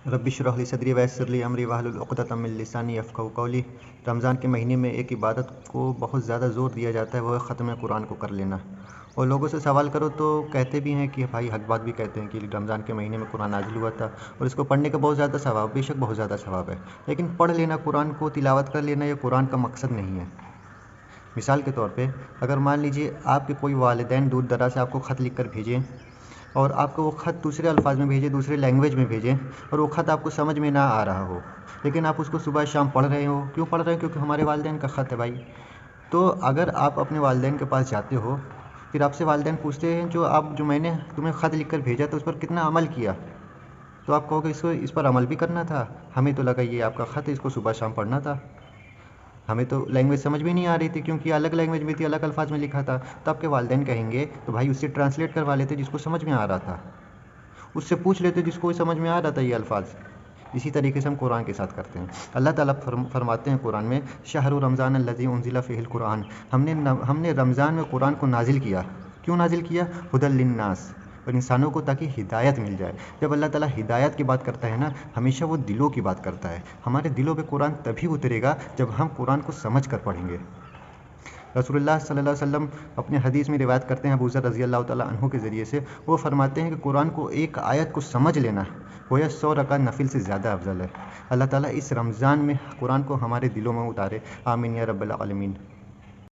رب اشرح لی صدری ویسر لی امری واحلل عقدۃ من لسانی یفقہوا قولی۔ رمضان کے مہینے میں ایک عبادت کو بہت زیادہ زور دیا جاتا ہے، وہ ہے ختم قرآن کو کر لینا۔ اور لوگوں سے سوال کرو تو کہتے بھی ہیں کہ بھائی حق بات بھی کہتے ہیں کہ رمضان کے مہینے میں قرآن نازل ہوا تھا اور اس کو پڑھنے کا بہت زیادہ ثواب، بے شک بہت زیادہ ثواب ہے، لیکن پڑھ لینا قرآن کو، تلاوت کر لینا، یہ قرآن کا مقصد نہیں ہے۔ مثال کے طور پہ اگر مان لیجئے آپ کے کوئی والدین دور دراز سے آپ کو خط لکھ کر بھیجیں اور آپ کو وہ خط دوسرے الفاظ میں بھیجیں، دوسرے لینگویج میں بھیجیں، اور وہ خط آپ کو سمجھ میں نہ آ رہا ہو، لیکن آپ اس کو صبح شام پڑھ رہے ہو۔ کیوں پڑھ رہے ہیں؟ کیونکہ ہمارے والدین کا خط ہے بھائی۔ تو اگر آپ اپنے والدین کے پاس جاتے ہو، پھر آپ سے والدین پوچھتے ہیں جو میں نے تمہیں خط لکھ کر بھیجا تو اس پر کتنا عمل کیا، تو آپ کہو گے اس پر عمل بھی کرنا تھا، ہمیں تو لگا یہ آپ کا خط ہے، اس کو صبح شام پڑھنا تھا، ہمیں تو لینگویج سمجھ بھی نہیں آ رہی تھی کیونکہ الگ لینگویج میں تھی، الگ الفاظ میں لکھا تھا۔ تو آپ کے والدین کہیں گے تو بھائی اس سے ٹرانسلیٹ کروا لیتے جس کو سمجھ میں آ رہا تھا، اس سے پوچھ لیتے جس کو سمجھ میں آ رہا تھا یہ الفاظ۔ اسی طریقے سے ہم قرآن کے ساتھ کرتے ہیں۔ اللہ تعالیٰ فرماتے ہیں قرآن میں، شہر رمضان الذی انزل فیہ القرآن، ہم نے رمضان میں قرآن کو نازل کیا۔ کیوں نازل کیا؟ ھدی للناس، اور انسانوں کو تاکہ ہدایت مل جائے۔ جب اللہ تعالیٰ ہدایت کی بات کرتا ہے نا، ہمیشہ وہ دلوں کی بات کرتا ہے۔ ہمارے دلوں پہ قرآن تبھی اترے گا جب ہم قرآن کو سمجھ کر پڑھیں گے۔ رسول اللہ صلی اللہ علیہ وسلم اپنے حدیث میں روایت کرتے ہیں ابو ذر رضی اللہ تعالیٰ عنہ کے ذریعے سے، وہ فرماتے ہیں کہ قرآن کو ایک آیت کو سمجھ لینا گویا 100 رکعت نفل سے زیادہ افضل ہے۔ اللہ تعالیٰ اس رمضان میں قرآن کو ہمارے دلوں میں اتارے، آمین یا رب العالمین۔